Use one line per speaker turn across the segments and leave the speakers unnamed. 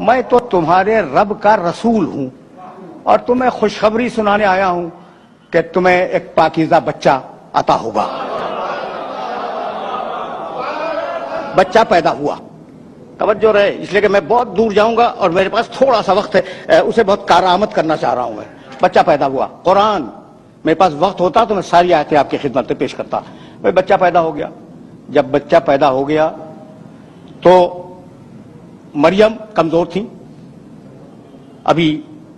میں تو تمہارے رب کا رسول ہوں اور تمہیں خوشخبری سنانے آیا ہوں کہ تمہیں ایک پاکیزہ بچہ عطا ہوگا. بچہ پیدا ہوا. توجہ رہے، اس لیے کہ میں بہت دور جاؤں گا اور میرے پاس تھوڑا سا وقت ہے، اسے بہت کارآمد کرنا چاہ رہا ہوں. میں بچہ پیدا ہوا. قرآن میرے پاس وقت ہوتا تو میں ساری آیتیں آپ کی خدمت میں پیش کرتا. بچہ پیدا ہو گیا. جب بچہ پیدا ہو گیا تو مریم کمزور تھی، ابھی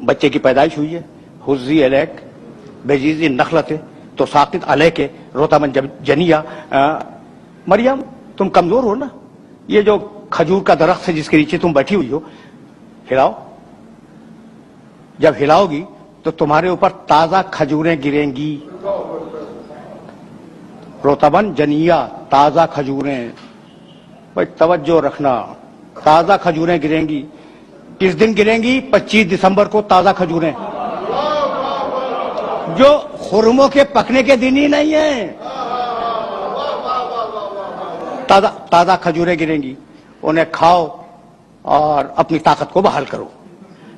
بچے کی پیدائش ہوئی ہے. حزی الیک بجیزی نخلت تو ساقط علیک رطبا جنیا. مریم تم کمزور ہو نا، یہ جو کھجور کا درخت ہے جس کے نیچے تم بیٹھی ہوئی ہو، ہلاؤ. جب ہلاؤ گی تو تمہارے اوپر تازہ کھجوریں گریں گی. رطبن جنیا، تازہ کھجوریں. بھائی توجہ رکھنا، تازہ کھجوریں گریں گی. کس دن گریں گی؟ 25 دسمبر کو تازہ کھجوریں، جو خرموں کے پکنے کے دن ہی نہیں ہیں. تازہ کھجوریں گریں گی، انہیں کھاؤ اور اپنی طاقت کو بحال کرو.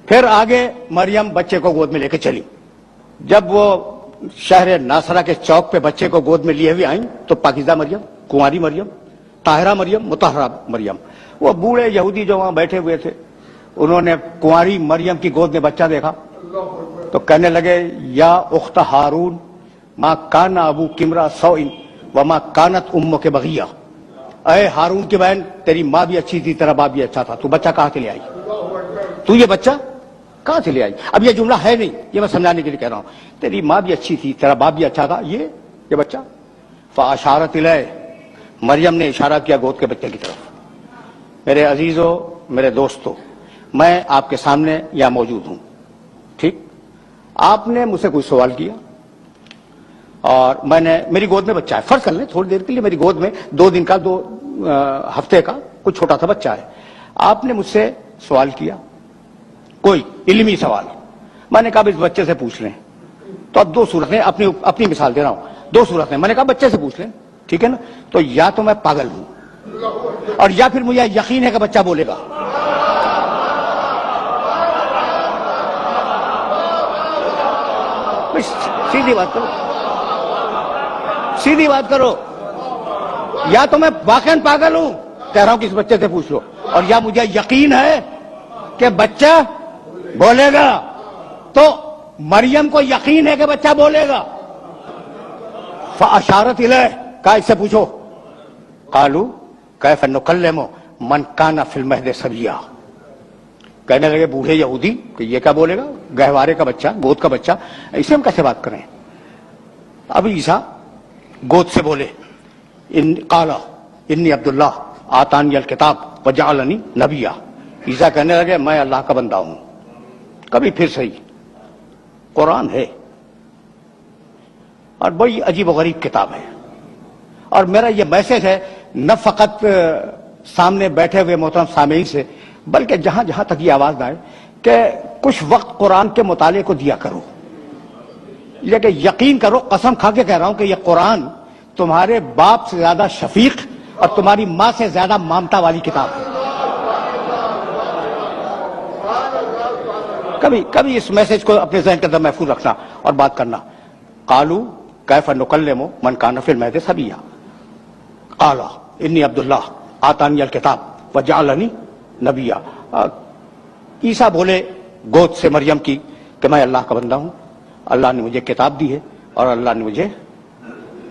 پھر آگے مریم بچے کو گود میں لے کے چلی. جب وہ شہر ناصرہ کے چوک پہ بچے کو گود میں لیے ہوئے آئیں تو پاکیزہ مریم، کنواری مریم، طاہرہ مریم، مطہرہ مریم. وہ بوڑھے یہودی جو وہاں بیٹھے ہوئے تھے، انہوں نے کنواری مریم کی گود میں بچہ دیکھا تو کہنے لگے یا اخت ہارون ما کان ابو کمرا سوئن وما کانت امک بغیہ. اے ہارون کی بہن، تیری ماں بھی اچھی تھی، تیرا باپ بھی اچھا تھا، تو بچہ کہاں سے لے آئی؟ تو یہ بچہ کہاں سے لے آئی؟ اب یہ جملہ ہے نہیں، یہ میں سمجھانے کے لیے کہہ رہا ہوں. تیری ماں بھی اچھی تھی، تیرا باپ بھی اچھا تھا، یہ بچہ. فاشارت الیہ، مریم نے اشارہ کیا گود کے بچے کی طرف. میرے عزیزو، میرے دوستو، میں آپ کے سامنے یہاں موجود ہوں. ٹھیک، آپ نے مجھ سے کوئی سوال کیا اور میں نے، میری گود میں بچہ ہے، فرض کر لیں تھوڑی دیر کے لیے میری گود میں 2 دن کا 2 ہفتے کا کوئی چھوٹا سا بچہ ہے. آپ نے مجھ سے سوال کیا، کوئی علمی سوال. میں نے کہا اس بچے سے پوچھ لیں. تو اب 2 صورتیں، اپنی مثال دے رہا ہوں، 2 صورتیں. میں نے کہا بچے سے پوچھ لیں، ٹھیک ہے نا. تو یا تو میں پاگل ہوں اور یا پھر مجھے یقین ہے کہ بچہ بولے گا. سیدھی بات کرو، سیدھی بات کرو. یا تو میں واقعاً پاگل ہوں، کہہ رہا ہوں کہ اس بچے سے پوچھ لو، اور یا مجھے یقین ہے کہ بچہ بولے گا. تو مریم کو یقین ہے کہ بچہ بولے گا. فاشارت الیہ، کہا اس سے پوچھو. قالوا کیف نکلم من کان فی المہد صبیا. کہنے لگے بوڑھے یہودی کہ یہ کیا بولے گا، گہوارے کا بچہ، گود کا بچہ، اسے ہم کیسے بات کریں. اب عیسیٰ گود سے بولے، قال انی عبداللہ آتانی الکتاب وجعلنی نبیا. عیسیٰ کہنے لگے میں اللہ کا بندہ ہوں. کبھی پھر صحیح، قرآن ہے اور بڑی عجیب و غریب کتاب ہے. اور میرا یہ میسج ہے نہ فقط سامنے بیٹھے ہوئے محترم سامعین سے، بلکہ جہاں جہاں تک یہ آواز نہ آئے کہ کچھ وقت قرآن کے مطالعے کو دیا کرو. یہ کہ یقین کرو، قسم کھا کے کہہ رہا ہوں کہ یہ قرآن تمہارے باپ سے زیادہ شفیق اور تمہاری ماں سے زیادہ مامتا والی کتاب ہے. کبھی اس میسج کو اپنے ذہن کے اندر محفوظ رکھنا اور بات کرنا. قالوا کیف نکلم من کان فی المہد صبیا. قال انی عبداللہ آتانی الکتاب وجعلنی نبیا. عیسیٰ بولے گود سے مریم کی کہ میں اللہ کا بندہ ہوں، اللہ نے مجھے کتاب دی ہے اور اللہ نے مجھے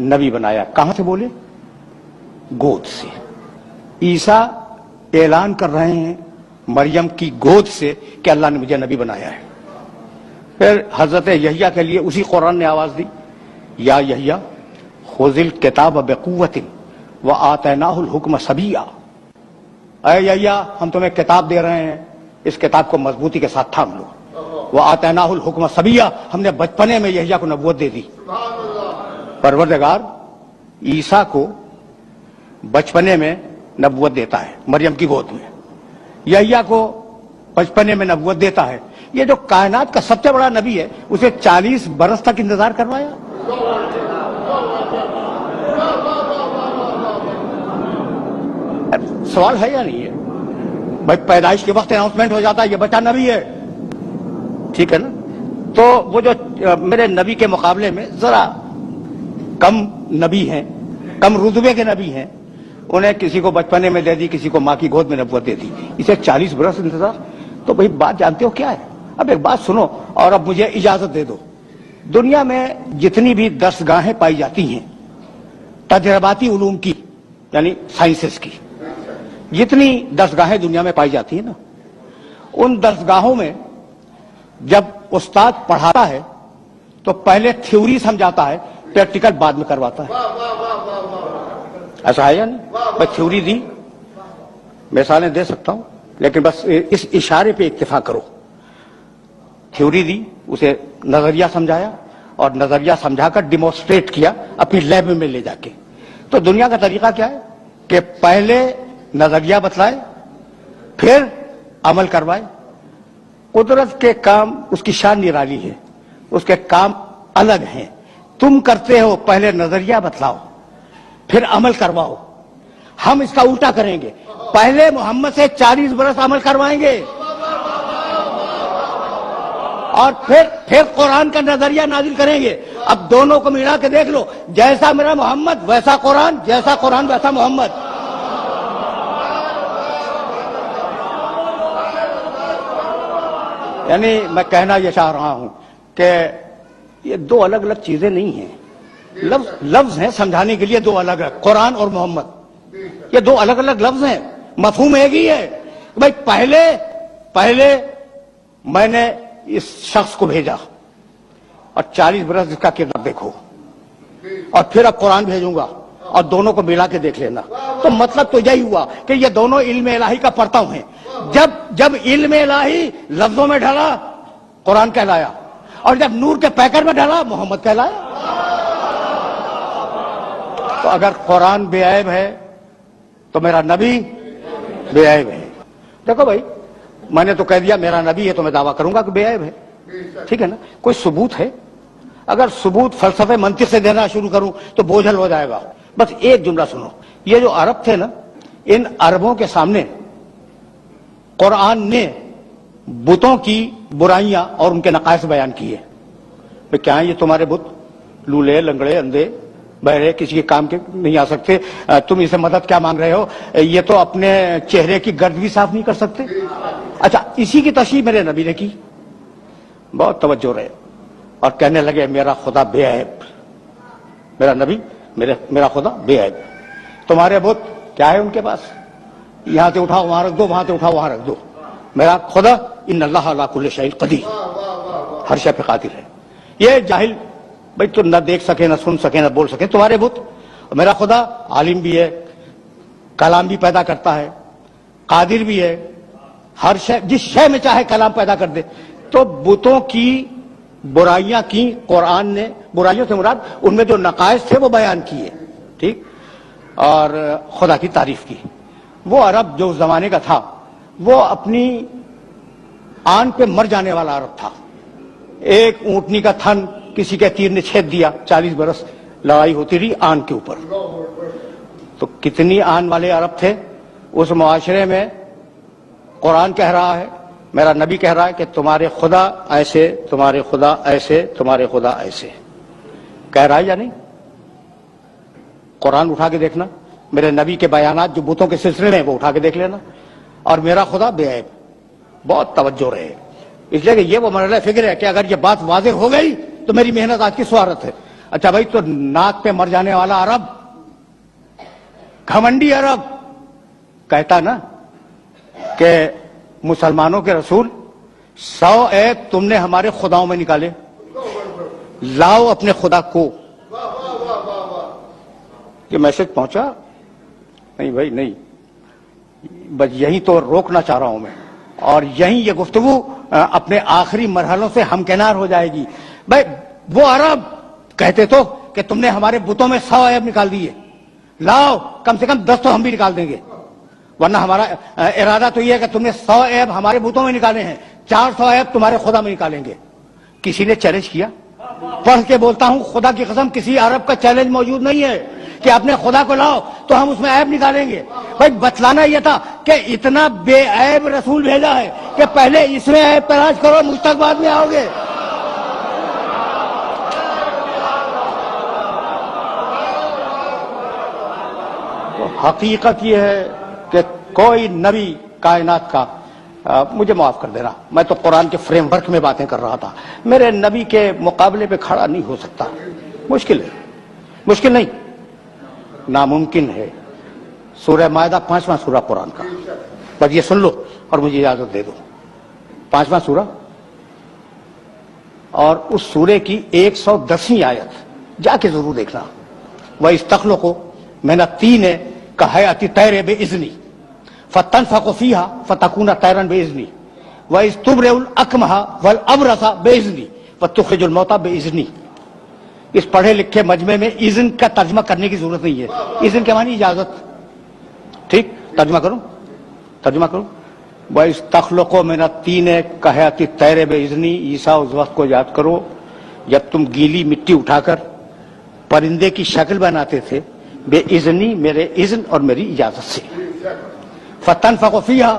نبی بنایا. کہاں سے بولے؟ گود سے. عیسیٰ اعلان کر رہے ہیں مریم کی گود سے کہ اللہ نے مجھے نبی بنایا ہے. پھر حضرت یحییٰ کے لیے اسی قرآن نے آواز دی، یا یحییٰ خذ الکتاب بقوۃ وآتیناہ الحکم صبیا. اے یحییٰ ہم تمہیں کتاب دے رہے ہیں، اس کتاب کو مضبوطی کے ساتھ تھام لو. وآتیناہ الحکم صبیا، ہم نے بچپنے میں یحییٰ کو نبوت دے دی. پروردگار عیسیٰ کو بچپنے میں نبوت دیتا ہے مریم کی گود میں، یحییٰ کو بچپنے میں نبوت دیتا ہے. یہ جو کائنات کا سب سے بڑا نبی ہے اسے 40 برس تک انتظار کروایا. سوال ہے یا نہیں ہے؟ بھائی پیدائش کے وقت اناؤنسمنٹ ہو جاتا ہے یہ بچہ نبی ہے، ٹھیک ہے نا؟ تو وہ جو میرے نبی کے مقابلے میں ذرا کم نبی ہیں، کم رتبے کے نبی ہیں، انہیں کسی کو بچپنے میں دے دی، کسی کو ماں کی گود میں نبوت دے دی، اسے 40 برس انتظار۔ تو بھائی بات جانتے ہو کیا ہے؟ اب ایک بات سنو اور اب مجھے اجازت دے دو۔ دنیا میں جتنی بھی درسگاہیں پائی جاتی ہیں تجرباتی علوم کی، یعنی سائنسز کی، جتنی درسگاہیں دنیا میں پائی جاتی ہیں نا، ان درسگاہوں میں جب استاد پڑھاتا ہے تو پہلے تھیوری سمجھاتا ہے، پریکٹیکل بعد میں کرواتا ہے۔ ایسا ہے یا نہیں؟ بس تھیوری دی، مثالیں دے سکتا ہوں لیکن بس اس اشارے پہ اکتفا کرو۔ تھیوری دی، اسے نظریہ سمجھایا اور نظریہ سمجھا کر ڈیمونسٹریٹ کیا اپنی لیب میں لے جا کے۔ تو دنیا کا طریقہ کیا ہے کہ پہلے نظریہ بتلائے پھر عمل کروائے۔ قدرت کے کام اس کی شان نرالی ہے، اس کے کام الگ ہیں۔ تم کرتے ہو پہلے نظریہ بتلاؤ پھر عمل کرواؤ، ہم اس کا الٹا کریں گے، پہلے محمد سے 40 برس عمل کروائیں گے اور پھر قرآن کا نظریہ نازل کریں گے۔ اب دونوں کو ملا کے دیکھ لو، جیسا میرا محمد ویسا قرآن، جیسا قرآن ویسا محمد۔ یعنی میں کہنا یہ چاہ رہا ہوں کہ یہ دو الگ الگ چیزیں نہیں ہیں، لفظ ہیں سمجھانے کے لیے دو الگ الگ، قرآن اور محمد یہ دو الگ الگ لفظ ہیں، مفہوم ایک ہی ہے۔ بھائی پہلے میں نے اس شخص کو بھیجا اور 40 برس اس کا کردار دیکھو، اور پھر اب قرآن بھیجوں گا اور دونوں کو ملا کے دیکھ لینا۔ تو مطلب تو یہی ہوا کہ یہ دونوں علم الہی کا پرتو ہیں۔ جب علم الہی لفظوں میں ڈھلا قرآن کہلایا، اور جب نور کے پیکر میں ڈھلا محمد کہلایا۔ تو اگر قرآن بے عیب ہے تو میرا نبی بے عیب ہے۔ دیکھو بھائی، میں نے تو کہہ دیا میرا نبی ہے تو میں دعویٰ کروں گا کہ بے عیب ہے، ٹھیک ہے نا؟ کوئی ثبوت ہے؟ اگر ثبوت فلسفے منطق سے دینا شروع کروں تو بوجھل ہو جائے گا۔ بس ایک جملہ سنو، یہ جو عرب تھے نا، ان عربوں کے سامنے قرآن نے بتوں کی برائیاں اور ان کے نقائص بیان کیے۔ بھئی کیا ہیں یہ تمہارے بت؟ لولے، لنگڑے، اندھے، بہرے، کسی کے کام کے نہیں آ سکتے، تم اسے مدد کیا مانگ رہے ہو؟ یہ تو اپنے چہرے کی گرد بھی صاف نہیں کر سکتے۔ اچھا، اسی کی تشریح میرے نبی نے کی، بہت توجہ رہے، اور کہنے لگے میرا خدا بے عیب، میرا نبی میرا خدا بے عیب۔ تمہارے بت کیا ہے ان کے پاس؟ یہاں سے اٹھاؤ وہاں رکھ دو، وہاں سے اٹھاؤ وہاں رکھ دو۔ میرا خدا ان اللہ علی کل شیء قدیر، ہر شے پہ قادر ہے۔ یہ جاہل بھائی تو نہ دیکھ سکے، نہ سن سکے، نہ بول سکے، تمہارے بت۔ میرا خدا عالم بھی ہے، کلام بھی پیدا کرتا ہے، قادر بھی ہے، ہر شے، جس شے میں چاہے کلام پیدا کر دے۔ تو بتوں کی برائیاں کی قرآن نے، برائیوں سے مراد ان میں جو نقائص تھے وہ بیان کیے، ٹھیک، اور خدا کی تعریف کی۔ وہ عرب جو اس زمانے کا تھا وہ اپنی آن پہ مر جانے والا عرب تھا۔ ایک اونٹنی کا تھن کسی کے تیر نے چھید دیا، 40 برس لڑائی ہوتی رہی آن کے اوپر۔ تو کتنی آن والے عرب تھے اس معاشرے میں۔ قرآن کہہ رہا ہے، میرا نبی کہہ رہا ہے کہ تمہارے خدا ایسے، تمہارے خدا ایسے، تمہارے خدا ایسے، کہہ رہا ہے یا نہیں؟ قرآن اٹھا کے دیکھنا، میرے نبی کے بیانات جو بتوں کے سلسلے میں وہ اٹھا کے دیکھ لینا، اور میرا خدا بے عیب۔ بہت توجہ رہے، اس لیے کہ یہ وہ مرحلہ فکر ہے کہ اگر یہ بات واضح ہو گئی تو میری محنت آج کی سوارت ہے۔ اچھا بھائی، تو ناک پہ مر جانے والا عرب، گھمنڈی عرب، کہتا نا کہ مسلمانوں کے رسول 100 عیب تم نے ہمارے خداؤں میں نکالے، لاؤ اپنے خدا کو۔ یہ میسج پہنچا؟ نہیں بھائی نہیں، بس یہی تو روکنا چاہ رہا ہوں میں، اور یہیں یہ گفتگو اپنے آخری مرحلوں سے ہمکنار ہو جائے گی۔ بھائی وہ عرب کہتے تو کہ تم نے ہمارے بتوں میں 100 عیب نکال دیے، لاؤ کم سے کم 10 تو ہم بھی نکال دیں گے، ورنہ ہمارا ارادہ تو یہ ہے کہ تم نے 100 عیب ہمارے بتوں میں نکالے ہیں، 400 عیب تمہارے خدا میں نکالیں گے۔ کسی نے چیلنج کیا؟ پڑھ کے بولتا ہوں خدا کی قسم، کسی عرب کا چیلنج موجود نہیں ہے کہ اپنے خدا کو لاؤ تو ہم اس میں عیب نکالیں گے. بھائی بتلانا یہ تھا کہ اتنا بے عیب رسول بھیجا ہے کہ پہلے اس میں عیب تلاش کرو، مجھ تک بعد میں آؤ گے. حقیقت یہ ہے کہ کوئی نبی کائنات کا مجھے معاف کر دینا، میں تو قرآن کے فریم ورک میں باتیں کر رہا تھا، میرے نبی کے مقابلے پہ کھڑا نہیں ہو سکتا. مشکل ہے، مشکل نہیں، ناممکن ہے. سورہ مائدہ 5واں سورہ قرآن کا، بس یہ سن لو اور مجھے اجازت دے دو. 5واں سورہ اور اس سورے کی 110ویں آیت جا کے ضرور دیکھنا. وَإِسْتَخْلُقُ مِنَ الطِّينِ كَهَيْئَةِ الطَّيْرِ بِإِذْنِي فَتَنفُخُ فِيهَا فَتَكُونُ طَيْرًا بِإِذْنِي وَإِذْ تُبْرِئُ الْأَكْمَحَ وَالْأَبْرَصَ بِإِذْنِي وَتُخْرِجُ الْمَوْتَى بِإِذْنِي. اس پڑھے لکھے مجمع میں اذن کا ترجمہ کرنے کی ضرورت نہیں ہے. اذن کے معنی اجازت. ٹھیک، ترجمہ کروں. وَإِسْتَخْلُقُ مِنَ الطِّينِ كَهَيْئَةِ الطَّيْرِ بِإِذْنِي. عیسیٰ اس وقت کو یاد کرو جب تم گیلی مٹی اٹھا کر پرندے کی شکل بناتے تھے بے اذنی، میرے اذن اور میری اجازت سے. فَتَنفُخُ فِيهَا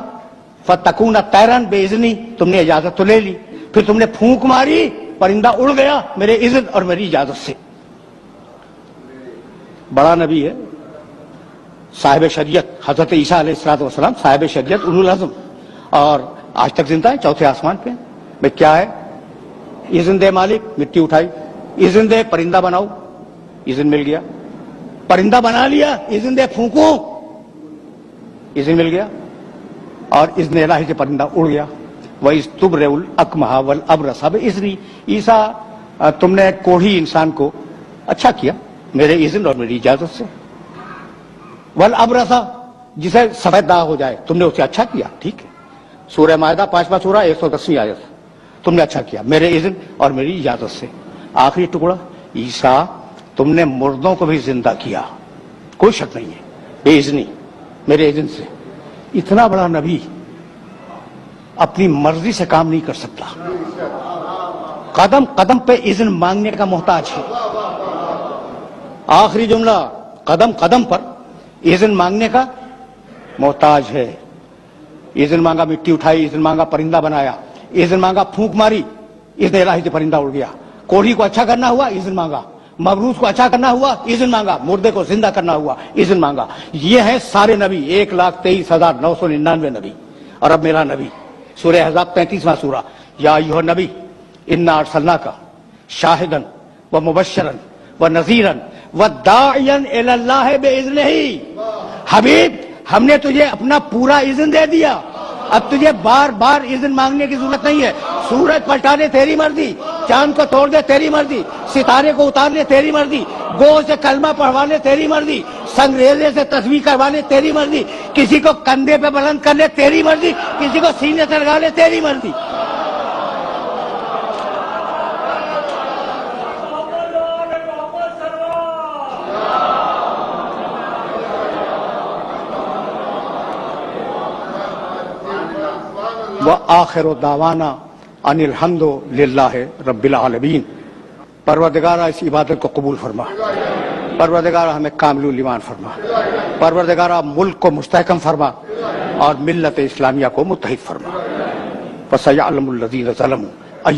فَتَكُونَ طَيْرًا بِإِذْنِي. تم نے اجازت تو لے لی، پھر تم نے پھونک ماری، پرندہ اڑ گیا میرے اذن اور میری اجازت سے. بڑا نبی ہے، صاحب شریعت، حضرت عیسیٰ علیہ السلام صاحب شریعت، اولو العزم، اور آج تک زندہ ہے، چوتھے آسمان پہ. بھائی کیا ہے؟ اذن دے مالک، مٹی اٹھائی. اذن دے پرندہ بناؤ، اذن مل گیا. پرندہ بنا لیا، اذن دے پھونکو، اذن مل گیا. اور اذن الہی سے پرندہ اڑ گیا. وَإِذْ تُبْرِئُ الْأَكْمَحَ وَالْأَبْرَصَ بِإِذْنِي. عیسیٰ تم نے کوڑھی انسان کو اچھا کیا میرے اذن اور میری اجازت سے. والابرص، جسے سفید داغ ہو جائے تم نے اسے اچھا کیا. ٹھیک ہے، سورہ مائدہ 5واں سورہ 110ویں آیت. تم نے اچھا کیا میرے اذن اور میری اجازت سے. آخری ٹکڑا، عیسیٰ تم نے مردوں کو بھی زندہ کیا، کوئی شک نہیں ہے، بے اذنی، میرے اذن سے. اتنا بڑا نبی اپنی مرضی سے کام نہیں کر سکتا، قدم قدم پہ اذن مانگنے کا محتاج ہے. آخری جملہ، قدم قدم پر اذن مانگنے کا محتاج ہے. اذن مانگا، مٹی اٹھائی، اذن مانگا، پرندہ بنایا، اذن مانگا، پھونک ماری، اذن الہی سے پرندہ اڑ گیا. کوڑھی کو اچھا کرنا ہوا، اذن مانگا. مبروس کو اچھا کرنا ہوا، اذن مانگا. مردے کو زندہ کرنا ہوا، اذن مانگا. یہ ہیں سارے نبی، 1,23,999 نبی. اور اب میرا نبی، سورہ احزاب 35واں سورہ. یا ایھا النبی انا ارسلناک شاہدا ومبشرا ونذیرا وداعیا الی اللہ باذنہ. حبیب، ہم نے تجھے اپنا پورا اذن دے دیا، اب تجھے بار بار اذن مانگنے کی ضرورت نہیں ہے. سورج پلٹا دے تیری مرضی، چاند کو توڑ دے تیری مرضی، ستارے کو اتار لے تیری مرضی، گو سے کلمہ پڑھوا لے تیری مرضی، سنگریزے سے تسبیح کروا لے تیری مرضی، کسی کو کندھے پہ بلند کر لے تیری مرضی، کسی کو سینے سے لگا لے تیری مرضی. وآخر دعوانا ان الحمد للہ رب العالمین. پروردگارہ اس عبادت کو قبول فرما، پروردگارہ ہمیں کامل ایمان فرما، پروردگارہ ملک کو مستحکم فرما اور ملت اسلامیہ کو متحد فرما. فسیعلم الذین ظلموا